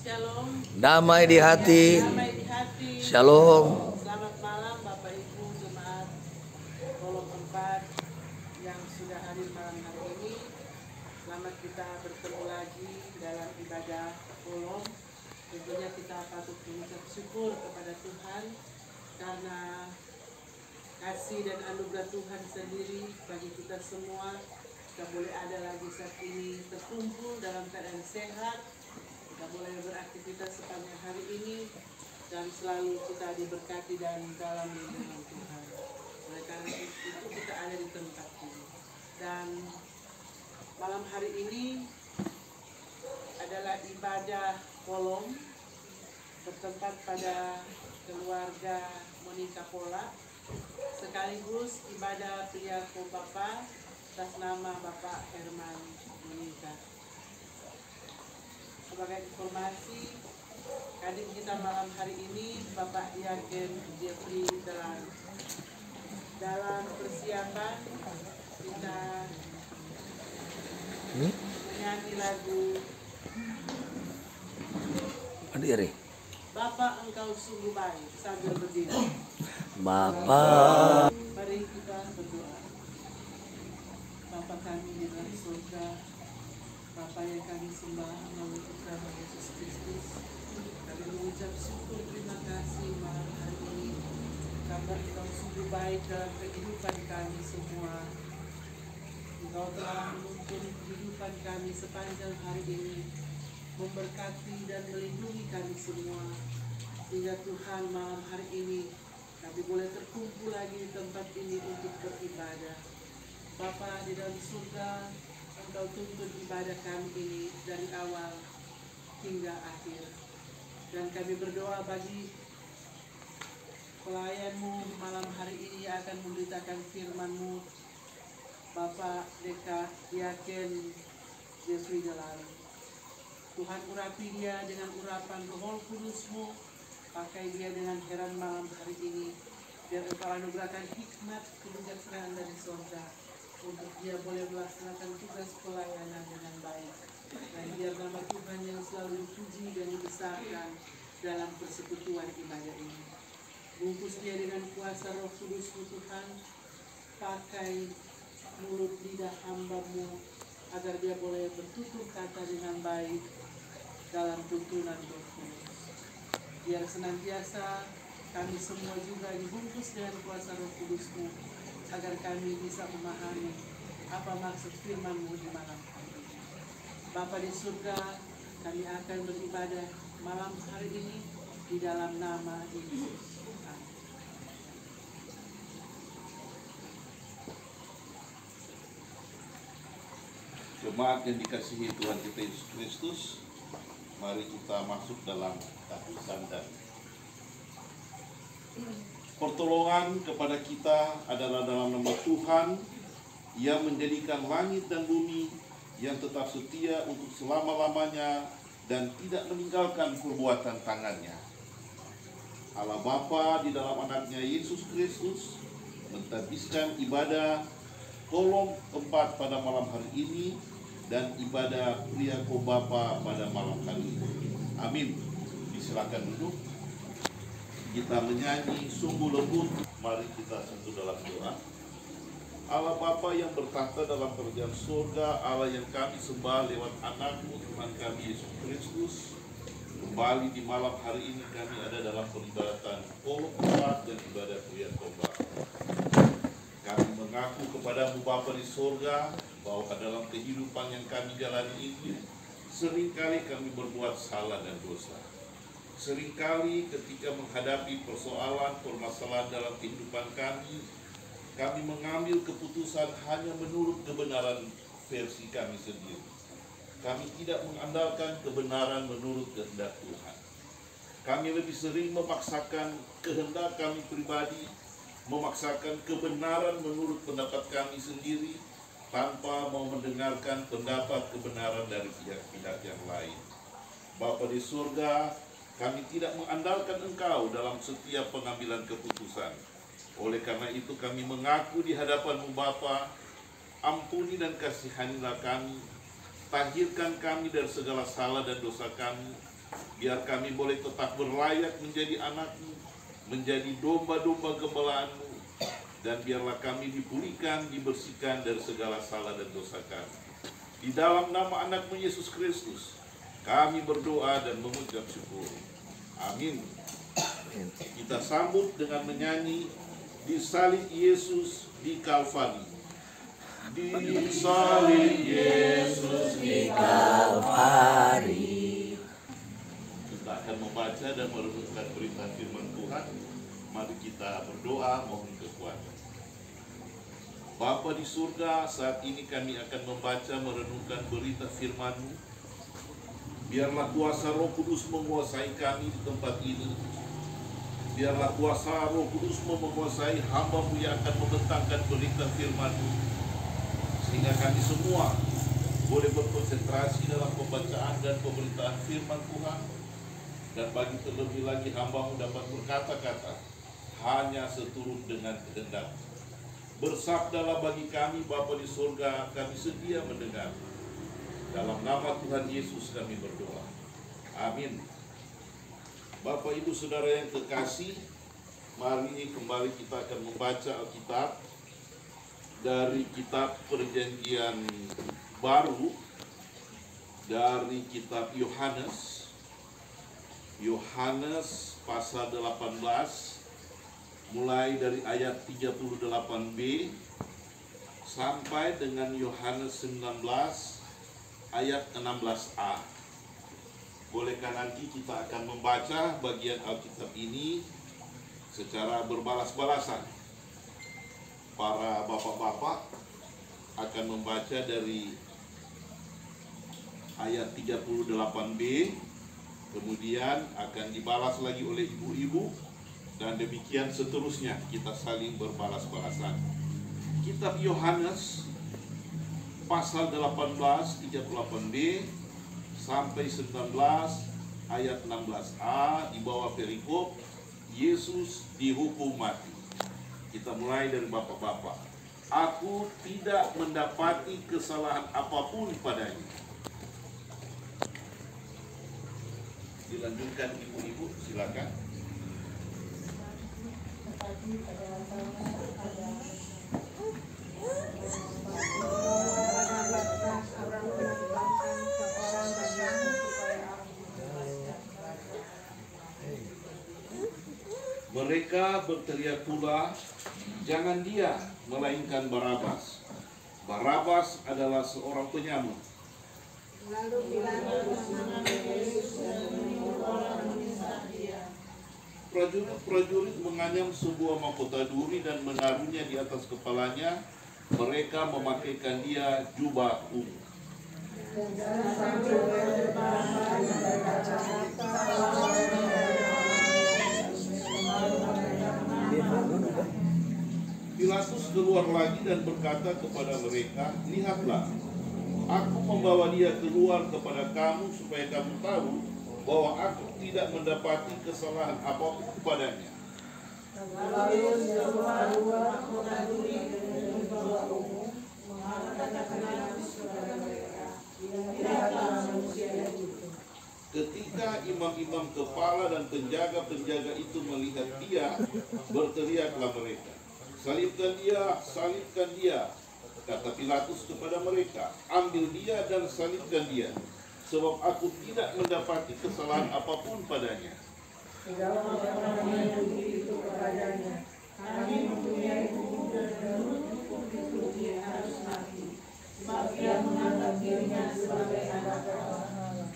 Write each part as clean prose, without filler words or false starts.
Shalom. Damai di hati. Damai di hati. Shalom. Selamat malam Bapak Ibu Jemaat Kolom 4 yang sudah hadir malam hari ini. Selamat kita bertemu lagi dalam ibadah Kolom. Tentunya kita patut mengucap syukur kepada Tuhan karena kasih dan anugerah Tuhan sendiri bagi kita semua. Kita boleh ada lagi saat ini terkumpul dalam keadaan sehat. Kita boleh beraktivitas sepanjang hari ini dan selalu kita diberkati dan dalam lindungan Tuhan. Oleh karena itu kita ada di tempat ini. Dan malam hari ini adalah ibadah kolom bertempat pada keluarga Monica Pola, sekaligus ibadah pria Bapa atas nama Bapak Herman Monica. Sebagai informasi, hadir kita malam hari ini Bapak Yagen Jeffrey dalam persiapan kita menyanyi lagu Berdiri. Bapak Engkau Sungguh Baik sambil berdiri. Bapak. Mari kita berdoa. Bapa kami di dalam surga, Bapa yang kami sembah melalui putra Yesus Kristus, kami mengucap syukur terima kasih malam hari ini karena Engkau sungguh baik dalam kehidupan kami semua. Engkau telah menuntun kehidupan kami sepanjang hari ini, memberkati dan melindungi kami semua, sehingga Tuhan malam hari ini kami boleh terkumpul lagi di tempat ini untuk beribadah. Bapa di dalam surga, Engkau tuntun ibadah kami ini dari awal hingga akhir. Dan kami berdoa bagi pelayan-Mu malam hari ini akan memberitakan firman-Mu, Bapak Deka Yaken Jeffrey Delal. Tuhan urapi dia dengan urapan Roh Kudus-Mu, pakai dia dengan heran malam hari ini, biar Engkau anugerahkan hikmat kebijaksanaan dari surga, untuk dia boleh melaksanakan tugas pelayanan dengan baik. Dan biar nama Tuhan yang selalu dipuji dan dibesarkan dalam persekutuan ibadah ini. Bungkus dia dengan kuasa Roh Kudus-Mu Tuhan, pakai mulut lidah hamba-Mu, agar dia boleh bertutur kata dengan baik dalam tuntunan Roh Kudus. Biar senantiasa kami semua juga dibungkus dengan kuasa Roh Kudus-Mu, agar kami bisa memahami apa maksud firman-Mu di malam hari ini. Bapa di surga, kami akan beribadah malam hari ini di dalam nama Yesus. Amin. Jemaat yang dikasihi Tuhan kita Yesus Kristus, mari kita masuk dalam tahlilan dan pertolongan kepada kita adalah dalam nama Tuhan yang menjadikan langit dan bumi, yang tetap setia untuk selama-lamanya dan tidak meninggalkan perbuatan tangannya. Allah Bapa di dalam anaknya Yesus Kristus mentadbiskan ibadah kolom 4 pada malam hari ini dan ibadah pria Bapa pada malam hari ini. Amin. Disilakan duduk. Kita menyanyi sungguh lembut. Mari kita sentuh dalam doa. Allah Bapa yang bertahta dalam kerajaan surga, Allah yang kami sembah lewat anak-Mu Tuhan kami Yesus Kristus, kembali di malam hari ini kami ada dalam peribadatan kolom 4 dan ibadah pria Bapa. Kami mengaku kepada-Mu Bapa di surga bahwa dalam kehidupan yang kami jalani ini seringkali kami berbuat salah dan dosa. Seringkali ketika menghadapi persoalan, permasalahan dalam kehidupan kami mengambil keputusan hanya menurut kebenaran versi kami sendiri. Kami tidak mengandalkan kebenaran menurut kehendak Tuhan. Kami lebih sering memaksakan kehendak kami pribadi, memaksakan kebenaran menurut pendapat kami sendiri, tanpa mau mendengarkan pendapat kebenaran dari pihak-pihak yang lain. Bapa di surga, kami tidak mengandalkan Engkau dalam setiap pengambilan keputusan. Oleh karena itu kami mengaku di hadapan-Mu Bapa, ampuni dan kasihanilah kami, tahirkan kami dari segala salah dan dosa kami, Biar kami boleh tetap berlayak menjadi anak-Mu, menjadi domba-domba gembalaanmu, dan biarlah kami dipulihkan, dibersihkan dari segala salah dan dosa kami. Di dalam nama anak-Mu Yesus Kristus, kami berdoa dan mengucap syukur. Amin. Kita sambut dengan menyanyi Di Salib Yesus di Kalvari. Di salib Yesus di Kalvari. Kita akan membaca dan merenungkan berita firman Tuhan. Mari kita berdoa mohon kekuatan. Bapa di surga, saat ini kami akan membaca merenungkan berita firman-Mu. Biarlah kuasa Roh Kudus menguasai kami di tempat ini. Biarlah kuasa Roh Kudus menguasai hamba-Mu yang akan membentangkan berita firman-Mu, sehingga kami semua boleh berkonsentrasi dalam pembacaan dan pemberitaan firman Tuhan. Dan bagi terlebih lagi hamba-Mu dapat berkata-kata hanya seturut dengan kehendak. Bersabdalah bagi kami Bapa di surga, kami sedia mendengar. Dalam nama Tuhan Yesus kami berdoa. Amin. Bapak Ibu Saudara yang terkasih, mari kembali kita akan membaca Alkitab dari kitab Perjanjian Baru, dari kitab Yohanes pasal 18, mulai dari ayat 38b sampai dengan Yohanes 19 ayat 16a. Bolehkah nanti kita akan membaca bagian Alkitab ini secara berbalas-balasan. Para bapak-bapak akan membaca dari ayat 38b, kemudian akan dibalas lagi oleh ibu-ibu, dan demikian seterusnya, kita saling berbalas-balasan. Kitab Yohanes pasal 18 38b sampai 19 ayat 16a, di bawah perikop Yesus dihukum mati. Kita mulai dari bapak-bapak. Aku tidak mendapati kesalahan apapun padanya. Dilanjutkan ibu-ibu, silakan. Mereka berteriak pula, jangan dia, melainkan Barabas. Barabas adalah seorang penyamun. Lalu Pilatus mengambil Yesus dan menyuruh orang menyesat dia. Prajurit menganyam sebuah mahkota duri dan menaruhnya di atas kepalanya. Mereka memakaikan dia jubah ungu. Dan sambil berbahasa dan berkata-kata, Pilatus keluar lagi dan berkata kepada mereka, lihatlah, aku membawa dia keluar kepada kamu supaya kamu tahu bahwa aku tidak mendapati kesalahan apapun padanya. lalu sebuah mahkota duri dengan jubah ungu mengatakan Pilatus kepada mereka, lihatlah manusia itu. Ketika imam-imam kepala dan penjaga-penjaga itu melihat dia, berteriaklah mereka, salibkan dia, salibkan dia. Kata Pilatus kepada mereka, ambil dia dan salibkan dia, sebab aku tidak mendapati kesalahan apapun padanya. Jawab orang Yahudi itu kepadanya, kami mempunyai hukum dan hukum itu dia harus mati, sebab ia menganggap dirinya sebagai anak Allah.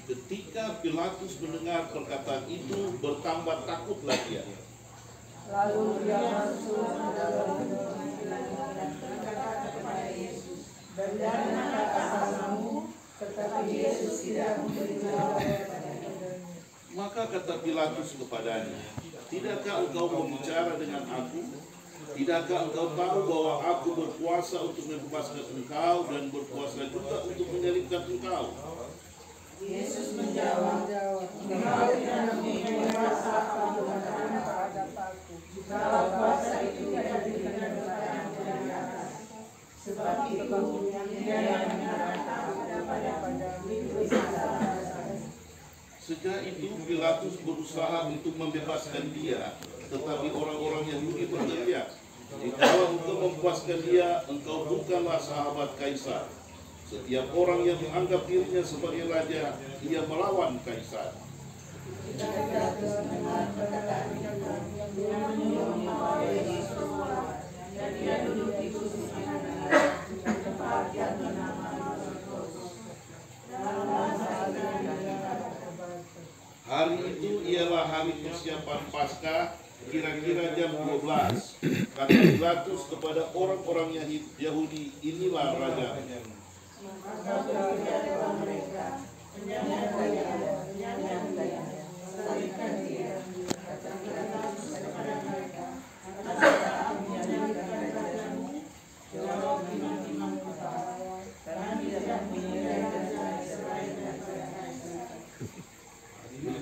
Ketika Pilatus mendengar perkataan itu, bertambah takutlah dia. Lalu dia masuk ke dalam gedung dan berkata kepada Yesus, benar kata-katamu, tetapi Yesus tidak memberi jawaban kepadanya. Maka kata Pilatus kepadanya, tidakkah engkau berbicara dengan aku? Tidakkah engkau tahu bahwa aku berkuasa untuk membebaskan engkau dan berkuasa juga untuk menyalibkan engkau? Yesus menjawab, engkau tidak mempunyai kuasa apa-apa terhadap aku. Kalau kuasa itu tidak diberikan kepada dari atas. Sebab itu dia yang menyerahkan aku kepada itu. Sejak itu itu Pilatus berusaha untuk membebaskan dia, tetapi orang-orang Yahudi berteriak, "Jikalau engkau memuaskan dia, engkau bukanlah sahabat Kaisar. Setiap orang yang menganggap dirinya sebagai raja, ia melawan Kaisar." Hari itu ialah hari persiapan Paskah, kira-kira jam 12. Kata Pilatus kepada orang-orang Yahudi, "Inilah raja."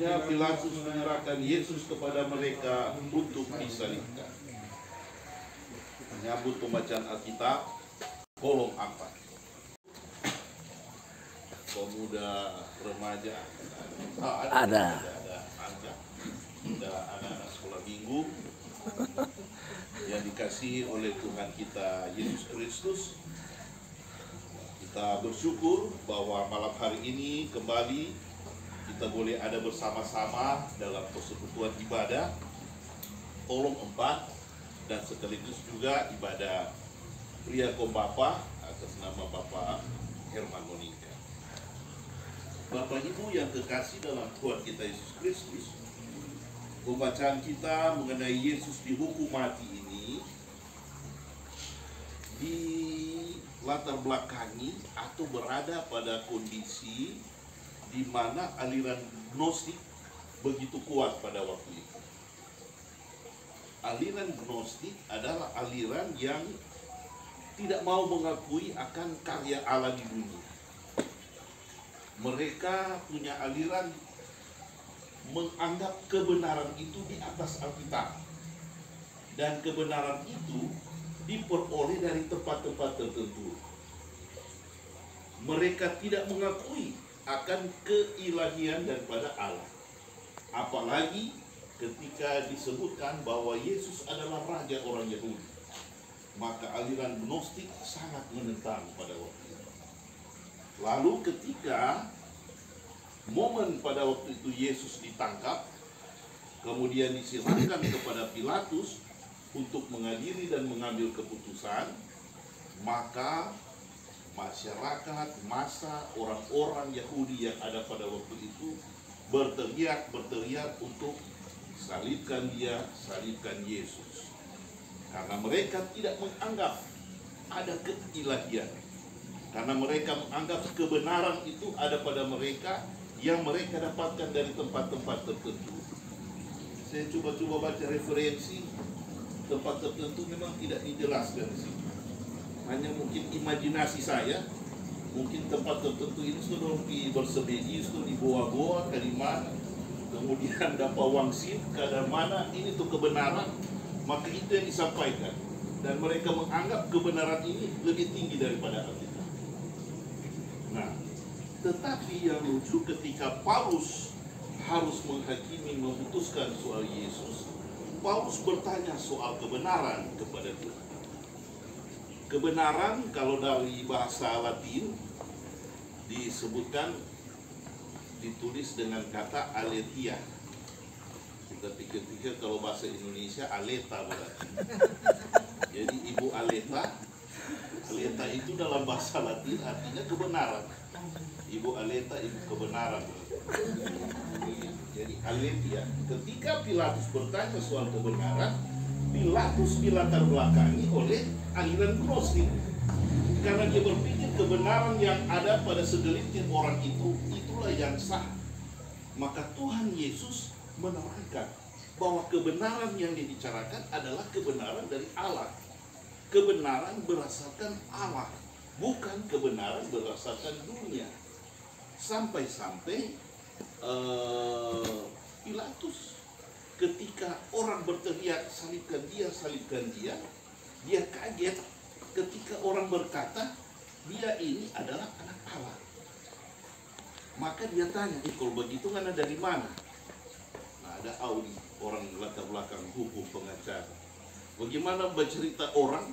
Akhirnya Pilatus menyerahkan Yesus kepada mereka untuk disalibkan. Menyambut pembacaan Alkitab, kolom 4. Pemuda, remaja, ada anak-anak sekolah minggu yang dikasihi oleh Tuhan kita Yesus Kristus. Kita bersyukur bahwa malam hari ini kembali kita boleh ada bersama-sama dalam persekutuan ibadah kolom 4 dan sekaligus juga ibadah pria Kombapa atas nama Bapak Herman Monika. Bapak Ibu yang kekasih dalam Tuhan kita Yesus Kristus, pembacaan kita mengenai Yesus dihukum mati ini di latar belakangi atau berada pada kondisi di mana aliran Gnostik begitu kuat pada waktu itu. Aliran Gnostik adalah aliran yang tidak mau mengakui akan karya Allah di dunia. Mereka punya aliran menganggap kebenaran itu di atas Alkitab. Dan kebenaran itu diperoleh dari tempat-tempat tertentu. Mereka tidak mengakui akan keilahian daripada Allah. Apalagi ketika disebutkan bahwa Yesus adalah raja orang Yahudi. Maka aliran Gnostik sangat menentang pada waktu itu. Lalu ketika momen pada waktu itu Yesus ditangkap, kemudian diserahkan kepada Pilatus untuk mengadili dan mengambil keputusan, maka masyarakat, massa, orang-orang Yahudi yang ada pada waktu itu berteriak untuk salibkan dia, salibkan Yesus. Karena mereka tidak menganggap ada keilahian. Karena mereka menganggap kebenaran itu ada pada mereka yang mereka dapatkan dari tempat-tempat tertentu. Saya coba baca referensi tempat tertentu memang tidak dijelaskan di sini. Hanya mungkin imajinasi saya, mungkin tempat tertentu ini sudah bersembunyi, sudah di goa-goa, di mana, kemudian dapat wangsit, kadang mana ini tuh kebenaran, maka itu yang disampaikan. Dan mereka menganggap kebenaran ini lebih tinggi daripada Alkitab. Nah, tetapi yang lucu ketika Paulus harus menghakimi, memutuskan soal Yesus, Paulus bertanya soal kebenaran kepada Tuhan. Kebenaran kalau dari bahasa Latin disebutkan, ditulis dengan kata aletheia. Kita pikir-pikir kalau bahasa Indonesia aleta berarti. Jadi ibu aleta, aleta itu dalam bahasa Latin artinya kebenaran. Ibu aleta, ibu kebenaran. Jadi aletheia. Ketika Pilatus bertanya soal kebenaran, Pilatus dilatar belakangi oleh aliran Gnostik. Karena dia berpikir kebenaran yang ada pada segelintir orang itu, itulah yang sah. Maka Tuhan Yesus menerangkan bahwa kebenaran yang dibicarakan adalah kebenaran dari Allah. Kebenaran berdasarkan Allah, bukan kebenaran berdasarkan dunia. Sampai-sampai Pilatus ketika orang berteriak salibkan dia, dia kaget ketika orang berkata dia ini adalah anak Allah. Maka dia tanya, kalau begitu kan dari mana? ada Audi, orang latar belakang hukum pengacara. Bagaimana bercerita orang,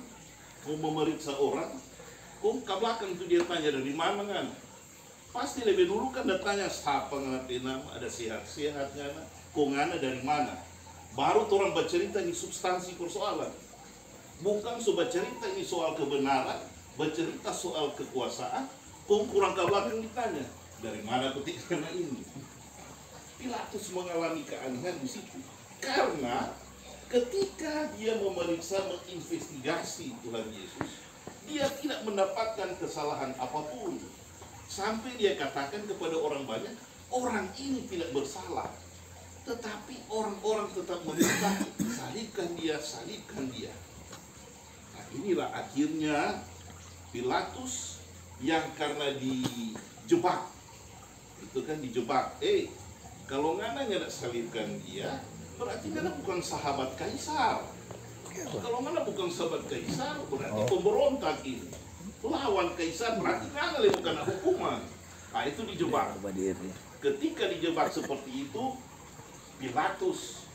mau memeriksa orang, kok ke belakang itu dia tanya dari mana kan? Pasti lebih dulu kan datanya siapa ngerti nama, ada sehat-sehat kan? Kok ngana dari mana? Baru orang bercerita ini substansi persoalan. Bukan sobat cerita ini soal kebenaran, bercerita soal kekuasaan, kok kurang ke belakang ditanya dari mana ketika ini. Pilatus mengalami keanehan di situ karena ketika dia memeriksa, menginvestigasi Tuhan Yesus, dia tidak mendapatkan kesalahan apapun. Sampai dia katakan kepada orang banyak, orang ini tidak bersalah. Tetapi orang-orang tetap meminta, salibkan dia, salibkan dia. Nah, inilah akhirnya Pilatus yang karena dijebak, itu kan dijebak. Kalau ngana nggak salibkan dia, berarti ngana bukan sahabat kaisar. Kalau ngana bukan sahabat kaisar, berarti pemberontak ini. Lawan kaisar, berarti ngana lebih kena hukuman. Nah, itu dijebak. Ketika dijebak seperti itu, Pilatus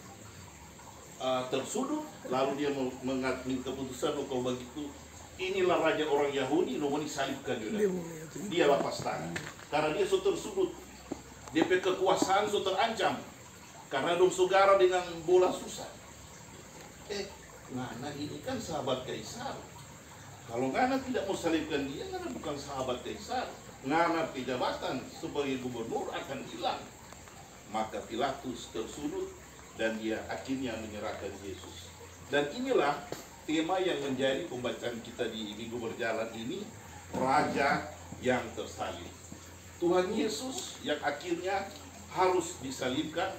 tersudut, lalu dia mengambil keputusan, kalau begitu inilah raja orang Yahudi, mau disalibkan juga. Dia lepas tangan karena dia sudah tersudut. DP kekuasaan sudah terancam karena dong saudara dengan bola susah. Ngana ini kan sahabat kaisar. Kalau Ngana tidak mau salibkan dia, Ngana bukan sahabat kaisar. Ngana jabatan sebagai gubernur akan hilang. Maka Pilatus tersudut dan dia akhirnya menyerahkan Yesus. Dan inilah tema yang menjadi pembacaan kita di minggu berjalan ini, Raja yang tersalib. Tuhan Yesus yang akhirnya harus disalibkan,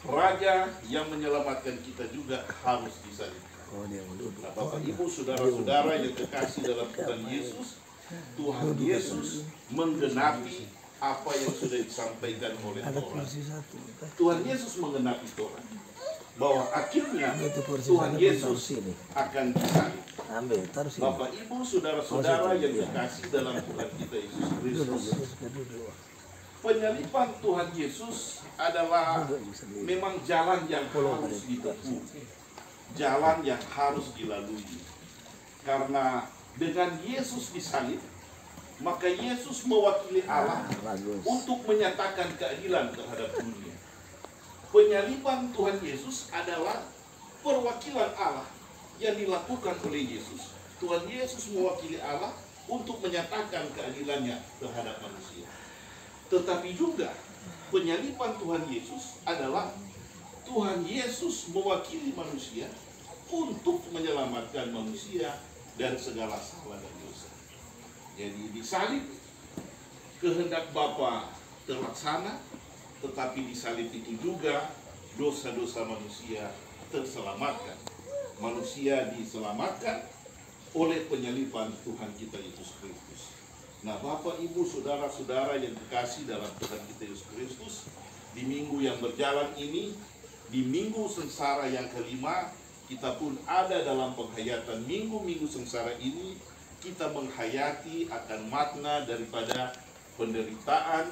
Raja yang menyelamatkan kita juga harus disalibkan. Nah, Bapak Ibu, saudara-saudara yang kekasih dalam Tuhan Yesus menggenapi apa yang sudah disampaikan oleh Torah. Tuhan Yesus menggenapi Torah, bahwa akhirnya Tuhan Yesus akan disalib. Bapak Ibu, saudara-saudara yang dikasih dalam Tuhan kita Yesus Kristus, penyaliban Tuhan Yesus adalah memang jalan yang harus ditempuh, jalan yang harus dilalui. Karena dengan Yesus disalib, maka Yesus mewakili Allah untuk menyatakan keadilan terhadap dunia. Penyaliban Tuhan Yesus adalah perwakilan Allah yang dilakukan oleh Yesus. Tuhan Yesus mewakili Allah untuk menyatakan keadilannya terhadap manusia. Tetapi juga penyaliban Tuhan Yesus adalah Tuhan Yesus mewakili manusia untuk menyelamatkan manusia dari segala salah dan dosa. Jadi disalib kehendak Bapa terlaksana, tetapi disalib itu juga dosa-dosa manusia terselamatkan. Manusia diselamatkan oleh penyaliban Tuhan kita Yesus Kristus. Nah, Bapak, Ibu, saudara-saudara yang dikasih dalam Tuhan kita Yesus Kristus, di minggu yang berjalan ini, di minggu sengsara yang kelima, kita pun ada dalam penghayatan minggu-minggu sengsara ini. Kita menghayati akan makna daripada penderitaan,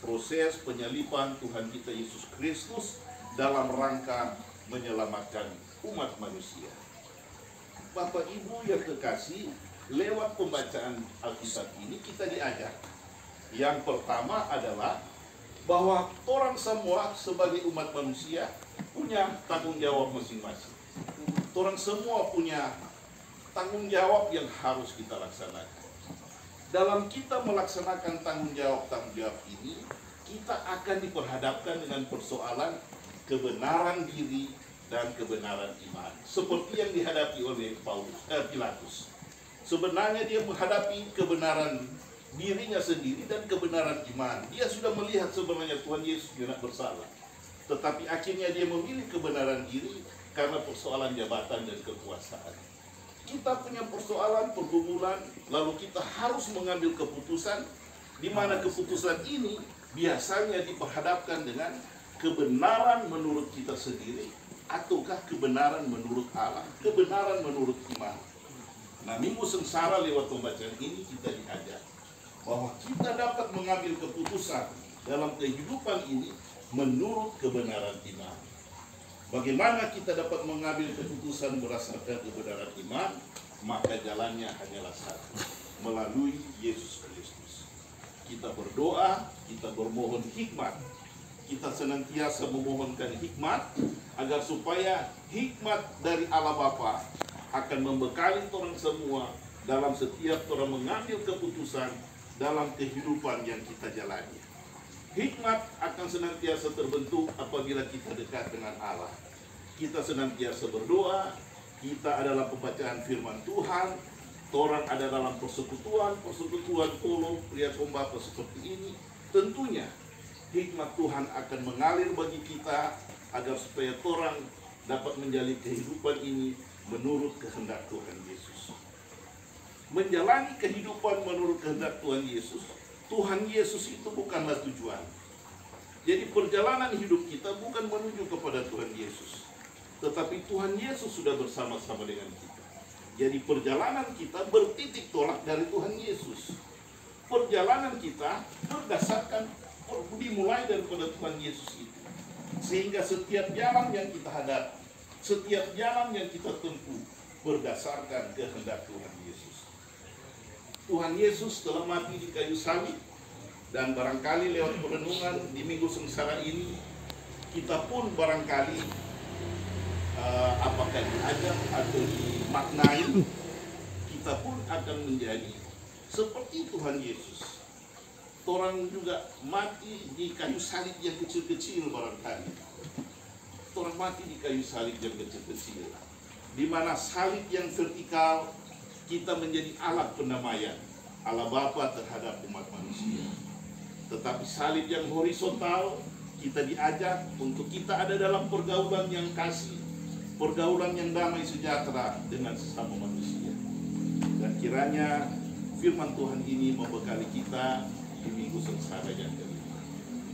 proses penyaliban Tuhan kita Yesus Kristus dalam rangka menyelamatkan umat manusia. Bapak Ibu yang kekasih, lewat pembacaan Alkitab ini kita diajar. Yang pertama adalah bahwa orang semua sebagai umat manusia punya tanggung jawab masing-masing. Orang semua punya tanggung jawab yang harus kita laksanakan. Dalam kita melaksanakan tanggung jawab ini, kita akan diperhadapkan dengan persoalan kebenaran diri dan kebenaran iman. Seperti yang dihadapi oleh Pilatus. Sebenarnya dia menghadapi kebenaran dirinya sendiri dan kebenaran iman. Dia sudah melihat sebenarnya Tuhan Yesus tidak bersalah. Tetapi akhirnya dia memilih kebenaran diri karena persoalan jabatan dan kekuasaan. Kita punya persoalan pergumulan, lalu kita harus mengambil keputusan, di mana keputusan ini biasanya diperhadapkan dengan kebenaran menurut kita sendiri, ataukah kebenaran menurut Allah, kebenaran menurut iman. Nah, minggu sengsara lewat pembacaan ini kita diajar bahwa kita dapat mengambil keputusan dalam kehidupan ini menurut kebenaran iman. Bagaimana kita dapat mengambil keputusan berdasarkan kebenaran iman? Maka jalannya hanyalah satu, melalui Yesus Kristus. Kita berdoa, kita bermohon hikmat. Kita senantiasa memohonkan hikmat agar supaya hikmat dari Allah Bapa akan membekali orang semua dalam setiap orang mengambil keputusan dalam kehidupan yang kita jalani. Hikmat akan senantiasa terbentuk apabila kita dekat dengan Allah. Kita senantiasa berdoa, kita adalah pembacaan firman Tuhan, orang ada dalam persekutuan tolong lihat Bapak seperti ini. Tentunya hikmat Tuhan akan mengalir bagi kita agar supaya orang dapat menjalani kehidupan ini menurut kehendak Tuhan Yesus. Menjalani kehidupan menurut kehendak Tuhan Yesus, Tuhan Yesus itu bukanlah tujuan. Jadi perjalanan hidup kita bukan menuju kepada Tuhan Yesus, tetapi Tuhan Yesus sudah bersama-sama dengan kita. Jadi perjalanan kita bertitik tolak dari Tuhan Yesus. Perjalanan kita berdasarkan dimulai daripada Tuhan Yesus itu. Sehingga setiap jalan yang kita hadapi, setiap jalan yang kita tempuh berdasarkan kehendak Tuhan Yesus. Tuhan Yesus telah mati di kayu salib, dan barangkali lewat perenungan di Minggu Sengsara ini kita pun barangkali apakah diajar atau dimaknai, kita pun akan menjadi seperti Tuhan Yesus. Orang juga mati di kayu salib yang kecil-kecil barangkali. Orang mati di kayu salib yang kecil-kecil, di mana salib yang vertikal kita menjadi alat pendamaian Allah Bapa terhadap umat manusia. Tetapi salib yang horizontal kita diajak untuk kita ada dalam pergaulan yang kasih, pergaulan yang damai sejahtera dengan sesama manusia. Dan kiranya firman Tuhan ini membekali kita di Minggu Sengsara yang kelima.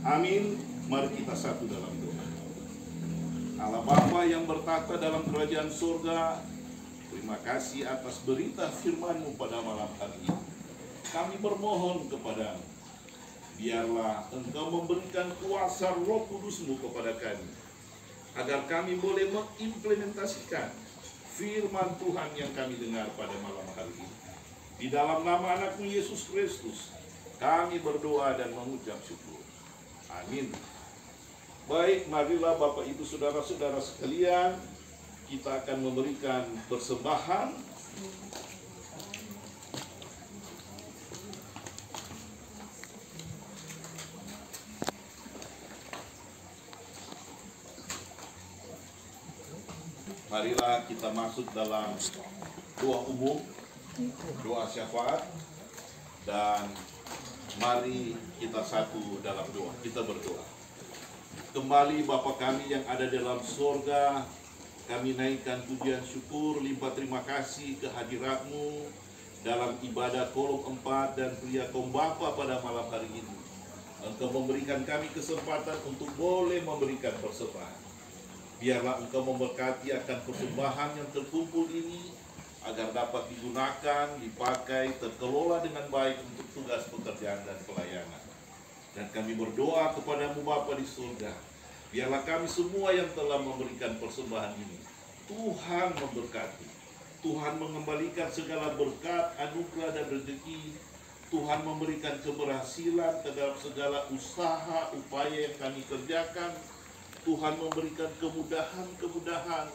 Amin. Mari kita satu dalam doa. Allah Bapa yang bertata dalam kerajaan surga, terima kasih atas berita firman-Mu pada malam hari ini. Kami bermohon kepadamu, biarlah Engkau memberikan kuasa Roh Kudus-Mu kepada kami, agar kami boleh mengimplementasikan firman Tuhan yang kami dengar pada malam hari ini. Di dalam nama Anak-Mu Yesus Kristus, kami berdoa dan mengucap syukur. Amin. Baik, marilah Bapak Ibu Saudara-saudara sekalian, kita akan memberikan persembahan. Marilah kita masuk dalam doa umum, doa syafaat, dan mari kita satu dalam doa. Kita berdoa. Kembali Bapa kami yang ada dalam sorga, kami naikkan pujian syukur, limpah terima kasih kehadirat-Mu dalam ibadah kolom 4 dan pria kaum Bapa pada malam hari ini. Engkau memberikan kami kesempatan untuk boleh memberikan persembahan. Biarlah Engkau memberkati akan persembahan yang terkumpul ini, agar dapat digunakan, dipakai, terkelola dengan baik untuk tugas pekerjaan dan pelayanan. Dan kami berdoa kepada-Mu Bapa di surga, biarlah kami semua yang telah memberikan persembahan ini, Tuhan memberkati, Tuhan mengembalikan segala berkat, anugerah dan rezeki, Tuhan memberikan keberhasilan terhadap segala usaha, upaya yang kami kerjakan, Tuhan memberikan kemudahan-kemudahan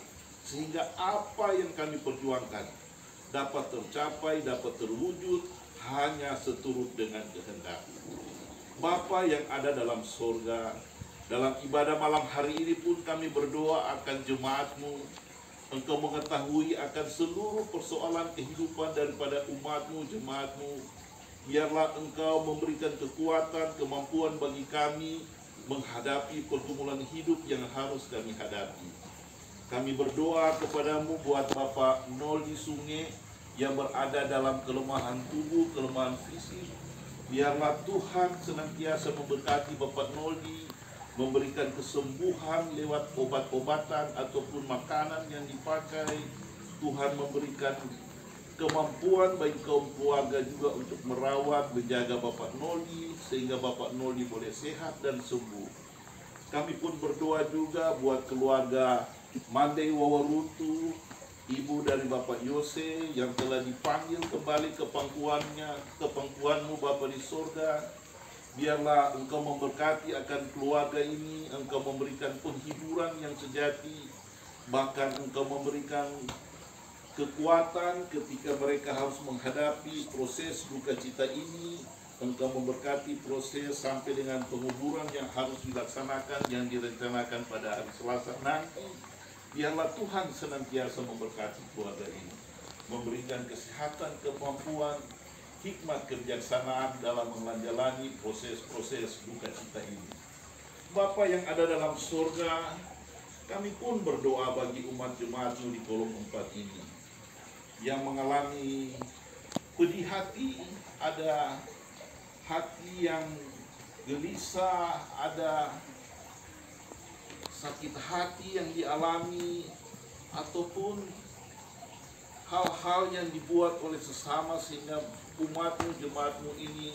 sehingga apa yang kami perjuangkan dapat tercapai, dapat terwujud hanya seturut dengan kehendak-Mu. Bapa yang ada dalam surga, dalam ibadah malam hari ini pun kami berdoa akan jemaat-Mu. Engkau mengetahui akan seluruh persoalan kehidupan daripada umat-Mu, jemaat-Mu. Biarlah Engkau memberikan kekuatan, kemampuan bagi kami menghadapi pergumulan hidup yang harus kami hadapi. Kami berdoa kepadamu buat Bapak Noldi Sungai yang berada dalam kelemahan tubuh, kelemahan fisik. Biarlah Tuhan senantiasa memberkati Bapak Noldi, memberikan kesembuhan lewat obat-obatan ataupun makanan yang dipakai. Tuhan memberikan kemampuan bagi kaum keluarga juga untuk merawat, menjaga Bapak Noldi, sehingga Bapak Noldi boleh sehat dan sembuh. Kami pun berdoa juga buat keluarga Mandei Wawarutu, ibu dari Bapak Yose yang telah dipanggil kembali ke pangkuanmu Bapa di surga. Biarlah Engkau memberkati akan keluarga ini, Engkau memberikan penghiburan yang sejati, bahkan Engkau memberikan kekuatan ketika mereka harus menghadapi proses duka cita ini. Engkau memberkati proses sampai dengan penguburan yang harus dilaksanakan, yang direncanakan pada hari Selasa nanti. Biarlah Tuhan senantiasa memberkati keluarga ini, memberikan kesehatan, kemampuan, hikmat, kebijaksanaan dalam menjalani proses-proses duka cita ini. Bapa yang ada dalam surga, kami pun berdoa bagi umat jemaat-Mu di kolom 4 ini yang mengalami pedih hati, ada hati yang gelisah, ada sakit hati yang dialami, ataupun hal-hal yang dibuat oleh sesama sehingga umat-Mu, jemaat-Mu ini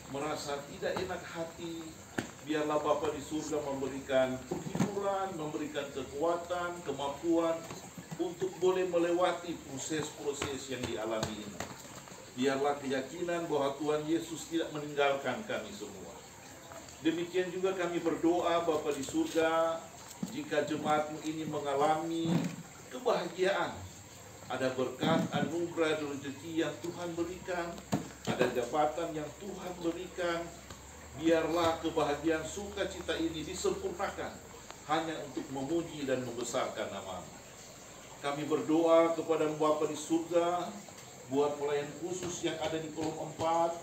merasa tidak enak hati. Biarlah Bapa di surga memberikan hiburan, memberikan kekuatan, kemampuan untuk boleh melewati proses-proses yang dialami ini. Biarlah keyakinan bahwa Tuhan Yesus tidak meninggalkan kami semua. Demikian juga kami berdoa Bapa di surga, jika jemaat-Mu ini mengalami kebahagiaan, ada berkat, anugerah, rezeki yang Tuhan berikan, ada jabatan yang Tuhan berikan, biarlah kebahagiaan sukacita ini disempurnakan hanya untuk memuji dan membesarkan nama-Mu. Kami berdoa kepada Bapa di surga buat pelayan khusus yang ada di kolom 4,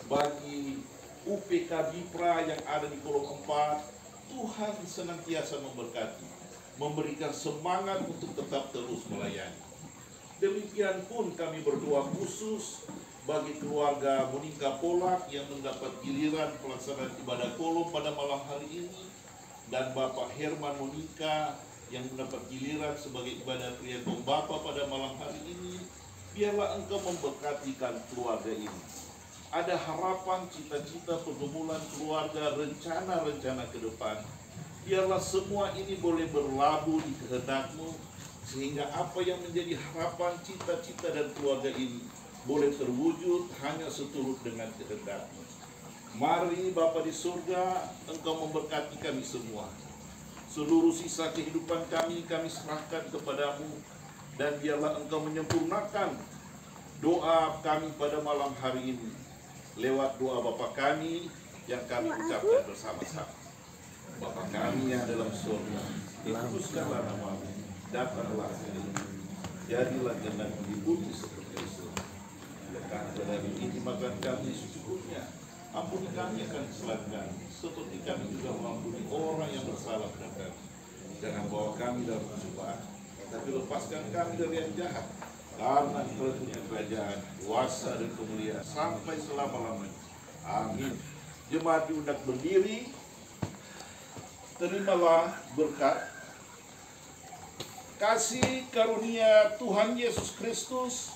bagi UPK Bipra yang ada di kolom 4. Tuhan senantiasa memberkati, memberikan semangat untuk tetap terus melayani. Demikian pun kami berdoa khusus bagi keluarga Monika Polak yang mendapat giliran pelaksanaan ibadah kolom pada malam hari ini, dan Bapak Herman Monika yang mendapat giliran sebagai ibadah Triagung Bapa pada malam hari ini. Biarlah Engkau memberkatikan keluarga ini. Ada harapan, cita-cita, pergumulan keluarga, rencana-rencana ke depan. Biarlah semua ini boleh berlabuh di kehendak-Mu, sehingga apa yang menjadi harapan, cita-cita dan keluarga ini boleh terwujud hanya seturut dengan kehendak-Mu. Mari Bapa di surga, Engkau memberkati kami semua. Seluruh sisa kehidupan kami serahkan kepadamu, dan biarlah Engkau menyempurnakan doa kami pada malam hari ini lewat doa Bapa kami yang kami ucapkan bersama-sama. Bapa kami yang dalam surga, dikuduskanlah nama-Mu, datanglah kerajaanmu, jadilah kehendakmu di bumi seperti di surga. Dekatkan dari ini makan kami secukupnya, ampuni kami akan kesalahan kami, seperti kami juga mengampuni orang yang bersalah kepada kami. Jangan bawa kami dalam pencobaan, tapi lepaskan kami dari yang jahat. Karena Engkau punya kerajaan, kuasa dan kemuliaan sampai selama-lamanya. Amin. Jemaat diundang berdiri. Terimalah berkat, kasih karunia Tuhan Yesus Kristus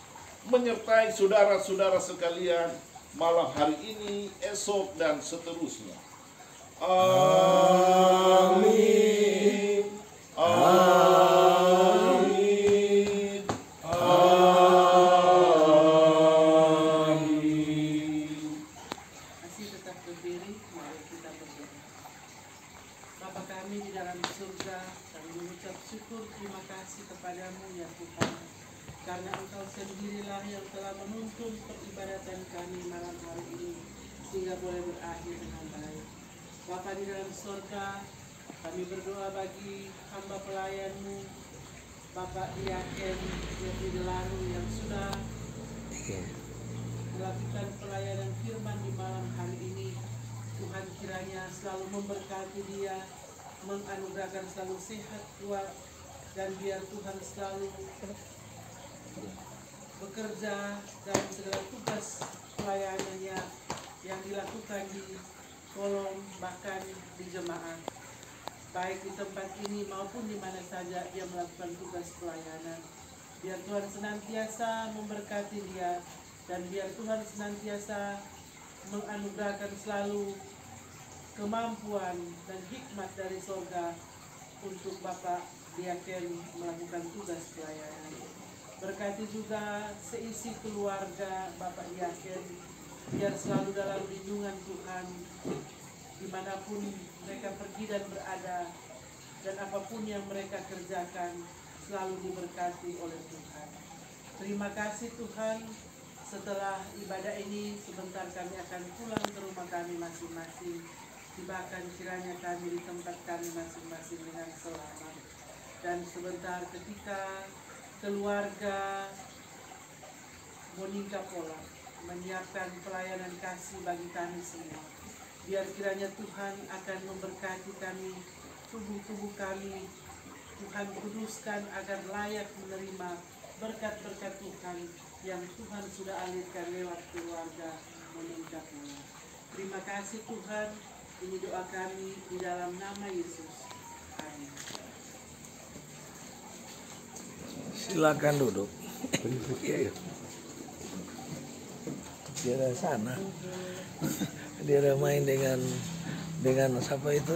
menyertai saudara-saudara sekalian malam hari ini, esok, dan seterusnya. Amin. Amin. Amin. Masih tetap berdiri, mari kita berdoa. Bapa kami di dalam surga, kami mengucap syukur terima kasih kepadamu ya Tuhan, karena Engkau sendirilah yang telah menuntun peribadatan kami malam hari ini sehingga boleh berakhir dengan baik. Bapa di dalam surga, kami berdoa bagi hamba pelayan-Mu, Bapak Diaken Jeffrey Delaru yang sudah melakukan pelayanan firman di malam hari ini. Tuhan kiranya selalu memberkati dia, menganugerahkan selalu sehat kuat, dan biar Tuhan selalu bekerja dalam segala tugas pelayanannya yang dilakukan di kolom bahkan di jemaat, baik di tempat ini maupun di mana saja dia melakukan tugas pelayanan. Biar Tuhan senantiasa memberkati dia, dan biar Tuhan senantiasa menganugerahkan selalu kemampuan dan hikmat dari sorga untuk Bapak Diaken melakukan tugas pelayanan. Berkati juga seisi keluarga Bapak Diaken, biar selalu dalam lindungan Tuhan dimanapun mereka pergi dan berada, dan apapun yang mereka kerjakan selalu diberkati oleh Tuhan. Terima kasih Tuhan, setelah ibadah ini sebentar kami akan pulang ke rumah kami masing-masing. Tibakan kiranya kami di tempat kami masing-masing dengan selamat. Dan sebentar ketika keluarga Monica Pola menyiapkan pelayanan kasih bagi kami semua, biar kiranya Tuhan akan memberkati kami, tubuh-tubuh kami. Tuhan kuduskan agar layak menerima berkat-berkat Tuhan yang Tuhan sudah alirkan lewat keluarga Monica Pola. Terima kasih Tuhan, ini doa kami di dalam nama Yesus. Amin. Silakan duduk. Iya, iya. Dia ada sana. Dia ada main dengan siapa itu?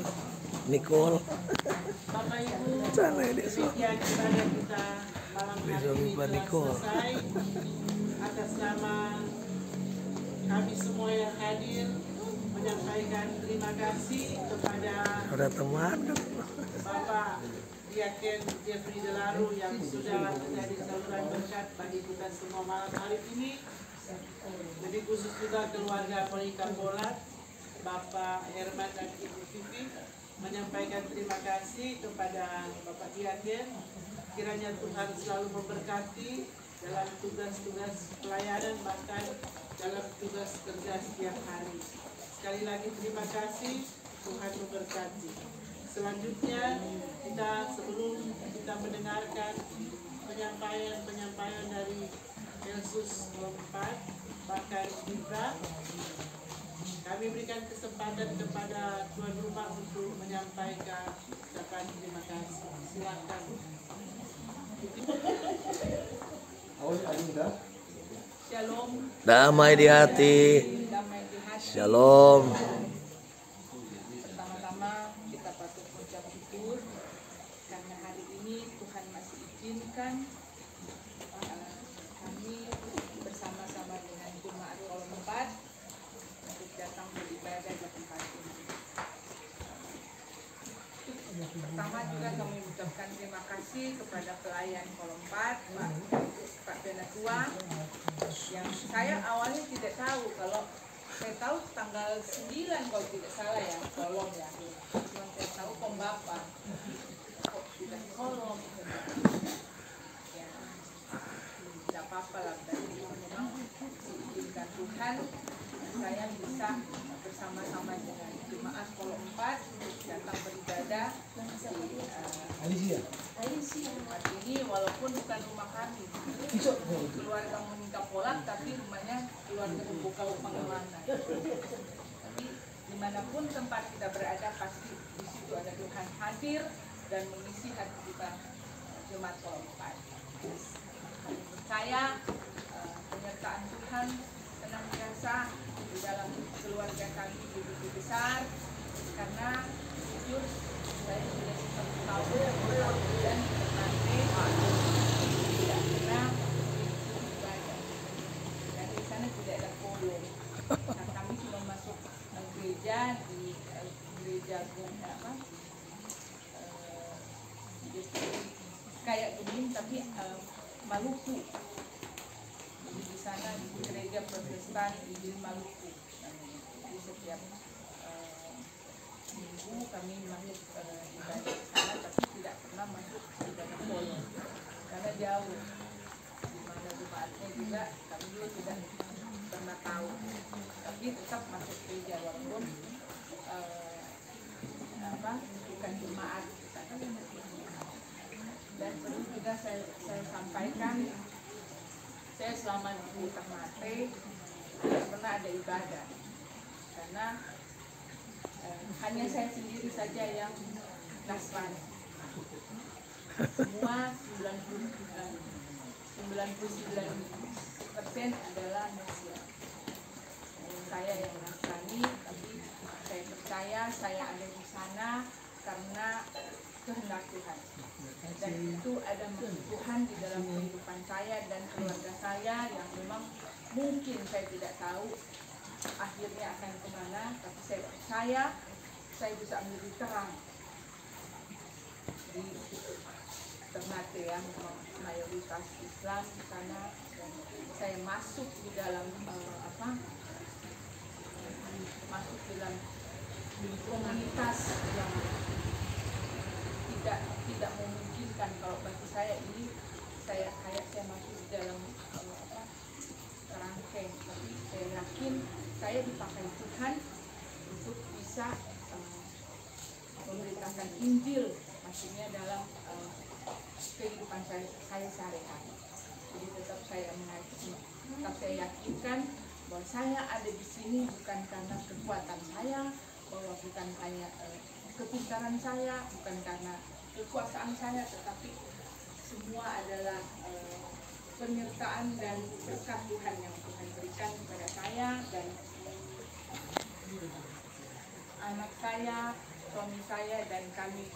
Nicole. Bapak Ibu, Sana dia so. demikian ibadah kita malam hari ini telah selesai. Atas nama kami semua yang hadir, menyampaikan terima kasih kepada Ada teman kan? Bapak Diaken Jeffrey Delaru yang sudah menjadi saluran berkat bagi kita semua malam hari ini. Lebih khusus juga keluarga Monica Pola, Bapak Herman dan Ibu Vivi, menyampaikan terima kasih kepada Bapak Diaken. Kiranya Tuhan selalu memberkati dalam tugas-tugas pelayanan, bahkan dalam tugas kerja setiap hari. Sekali lagi terima kasih, Tuhan memberkati. Selanjutnya sebelum kita mendengarkan penyampaian dari Yesus 4, bahkan kita kami berikan kesempatan kepada tuan rumah untuk menyampaikan ucapan terima kasih. Silakan. Shalom. Damai di hati. Shalom. Pertama-tama kita patut mengucap syukur karena hari ini Tuhan masih izinkan kami bersama-sama dengan Jemaat Kolom 4 untuk datang beribadah di tempat ini. Pertama juga kami mengucapkan terima kasih kepada pelayan Kolom 4, Pak Penatua, yang saya awalnya tidak tahu, kalau saya tahu tanggal 9 kalau tidak salah ya, Kolom ya. Cuma saya tahu Kombapa. Kok sudah Kolom? Ya, tidak apa-apa lah. Dari memang diizinkan Tuhan, saya bisa bersama-sama dengan Jemaat Kolom 4 datang beribadah di tempat ini, walaupun bukan rumah kami, keluarga Monica Pola, tapi rumahnya keluarga Buka Pengeluaran. Tapi dimanapun tempat kita berada, pasti di situ ada Tuhan hadir dan mengisi hati kita, Jemaat Kolom 4. Kami percaya penyertaan Tuhan senantiasa di dalam keluarga kami begitu besar, karena jujur saya sudah seperti tahu dan nanti tidak pernah ibadah dan di sana tidak ada kolom. Nah, kami cuma masuk gereja di gereja kayak gini, tapi Maluku. Jadi di sana di gereja Protestan di Maluku. Jadi setiap minggu kami masuk ibadah di sana, tapi tidak pernah masuk ibadah kolom karena jauh. Di mana jemaatnya juga kami juga tidak pernah tahu. Tapi tetap masuk gereja walaupun bukan jemaat di sana. Dan perlu juga saya sampaikan, saya selama di Ternate tidak pernah ada ibadah karena hanya saya sendiri saja yang Nasrani. Semua 99% adalah Mesian. saya yang Nasrani, tapi saya percaya saya ada di sana karena kehendak Tuhan. Dan itu ada maksud Tuhan di dalam kehidupan saya dan keluarga saya yang memang mungkin saya tidak tahu akhirnya akan kemana, tapi saya percaya saya bisa menjadi terang di Ternate ya, memang mayoritas Islam di sana, dan saya masuk di dalam masuk dalam komunitas yang tidak memungkinkan. Kalau bagi saya ini saya masuk di dalam kerangkeng, tapi saya yakin saya dipakai Tuhan untuk bisa memberitakan Injil, maksudnya dalam kehidupan saya sehari-hari. Jadi tetap saya yakinkan bahwa saya ada di sini bukan karena kekuatan saya, bahwa bukan hanya kepintaran saya, bukan karena kekuasaan saya, tetapi semua adalah penyertaan dan berkah Tuhan yang Tuhan berikan kepada saya dan anak saya, suami saya, dan kami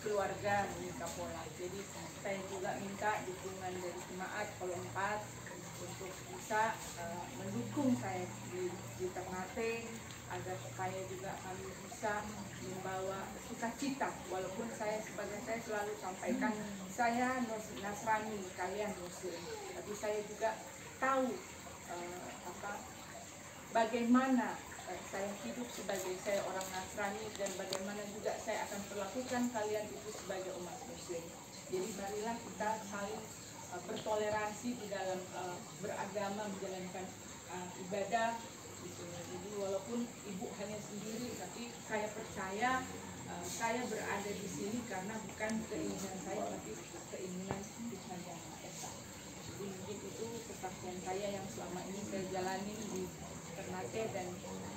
keluarga menikah pola. Jadi saya juga minta dukungan dari jemaat Kolom 4 untuk bisa mendukung saya di Ternate, agar supaya juga kami bisa membawa sukacita. Walaupun saya selalu sampaikan saya Nasrani, kalian Muslim, tapi saya juga tahu bagaimana saya hidup sebagai saya orang Nasrani dan bagaimana juga saya akan perlakukan kalian itu sebagai umat Muslim. Jadi marilah kita saling bertoleransi di dalam beragama, menjalankan ibadah. Jadi walaupun ibu hanya sendiri, tapi saya percaya saya berada di sini karena bukan keinginan saya, tapi keinginan Tuhan Yang Maha Esa. Jadi mungkin itu kesaksian saya yang selama ini saya jalani di Ternate, dan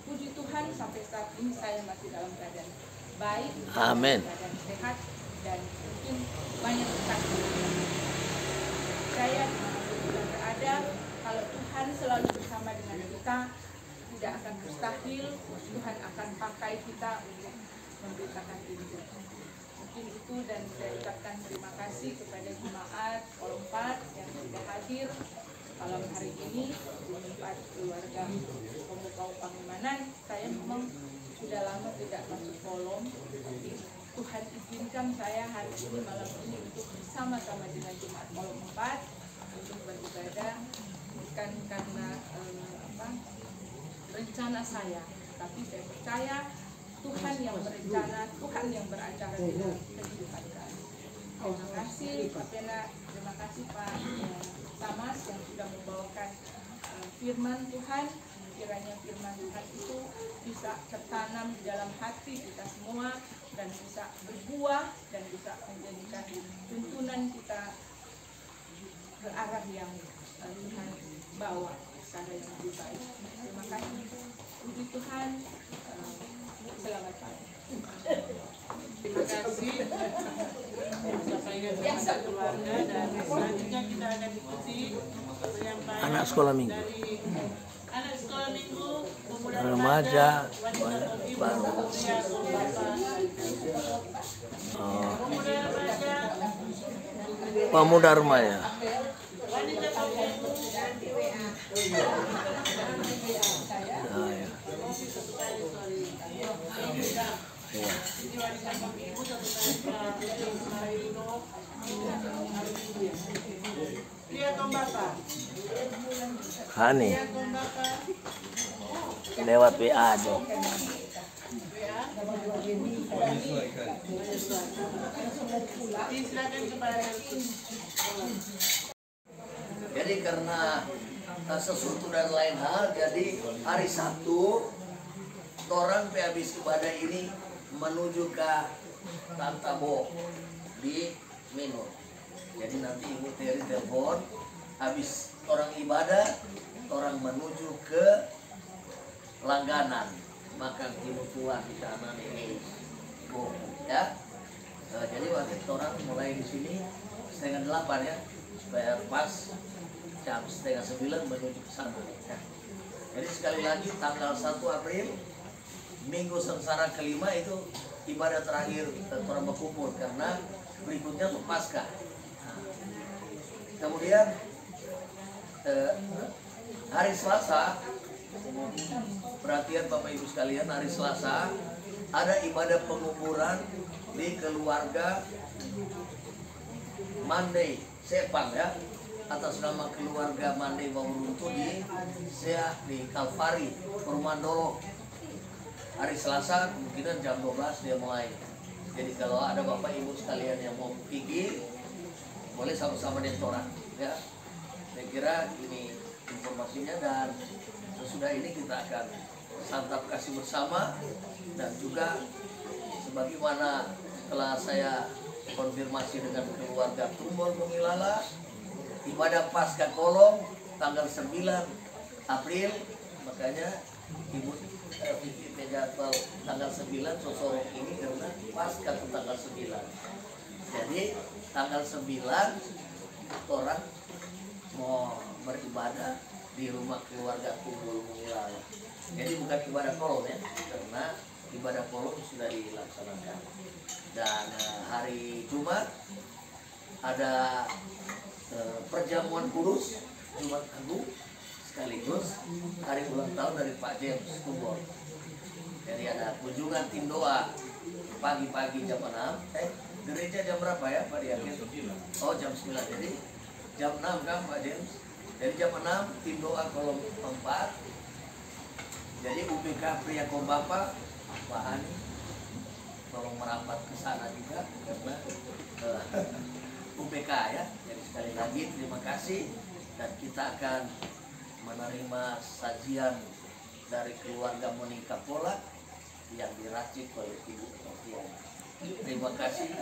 puji Tuhan sampai saat ini saya masih dalam keadaan baik, Amin. keadaan sehat, dan mungkin banyak kesaksian. Saya dimanapun berada, kalau Tuhan selalu bersama dengan kita, tidak akan mustahil Tuhan akan pakai kita untuk memberitakan Injil. Mungkin itu, dan saya ucapkan terima kasih kepada jemaat Kolom 4 yang sudah hadir malam hari ini di tempat keluarga Pemukau Pangimanan. Saya memang sudah lama tidak masuk kolom, tapi Tuhan izinkan saya hari ini malam ini untuk bersama-sama dengan jemaat Kolom 4 untuk beribadah, bukan karena rencana saya, tapi saya percaya Tuhan yang berencana, Tuhan yang beracara dalam kehidupan kami. Terima kasih Pak Pena, terima kasih Pak Tamas yang sudah membawakan firman Tuhan. Kiranya firman Tuhan itu bisa tertanam di dalam hati kita semua dan bisa berbuah dan bisa menjadikan tuntunan kita ke arah yang Tuhan bawa, ke arah yang lebih baik. Terima kasih. Puji Tuhan. Selamat pagi. Terima kasih biasa keluarga, dan selanjutnya kita akan ikuti penyampaian Anak sekolah minggu. dari anak sekolah minggu, pemuda Remaja, wanita ibu, baru. pria atau bapak. Pemuda remaja, Pemuda remaja. wanita atau ibu, Ah, ya. Iya. jadi wanita atau ibu satu kali pria atau bapak, Hani pria atau bapak, lewat WA dong. silakan kepada Jadi karena sesuatu dan lain hal, jadi hari Sabtu orang habis ibadah ini menuju ke Tantabo di Minur. Jadi nanti Ibu Teri telepon, habis orang ibadah, orang menuju ke langganan makan timur tua di sana nih, ya. Jadi waktu itu orang mulai di sini 7:30 ya, supaya pas jam 8:30 menuju ke sana. Ya. Jadi sekali lagi tanggal 1 April Minggu Sengsara kelima itu ibadah terakhir orang berkumpul karena berikutnya untuk Paskah. Nah, kemudian hari Selasa, perhatian Bapak Ibu sekalian, hari Selasa ada ibadah penguburan di keluarga Mandai Sepang ya, atas nama keluarga Mandai Bawuruntu di Kalvari, Perumahan Dolo. Hari Selasa kemungkinan jam 12 dia mulai. Jadi kalau ada Bapak Ibu sekalian yang mau pergi, boleh sama-sama dengan ya. Saya kira ini informasinya, dan sesudah ini kita akan santap kasih bersama, dan juga sebagaimana setelah saya konfirmasi dengan keluarga Tumbol Mengilala, ibadah Paskah Kolong tanggal 9 April, makanya Ibu Vivi jadwal tanggal 9 sosok ini karena Paskah ke tanggal 9. Jadi tanggal 9 orang mau beribadah di rumah keluarga Tumbol Mengilala. Jadi bukan ibadah kolong ya, karena ibadah kolong sudah dilaksanakan. Dan hari Jumat ada perjamuan kudus Jumat Agung, sekaligus hari ulang tahun dari Pak James Tumbol. Jadi ada kunjungan tim doa pagi-pagi jam 6. Gereja jam berapa ya Pak Diakin? Oh jam 9. Jadi jam 6 kan Pak James. Jadi jam 6 tim doa kolom 4. Jadi UPK Pria Kombapa Pak Ani tolong merapat ke sana juga karena UPK ya. Jadi sekali lagi terima kasih, dan kita akan menerima sajian dari keluarga Monica Polak yang diracik oleh Ibu Sofia. Terima kasih.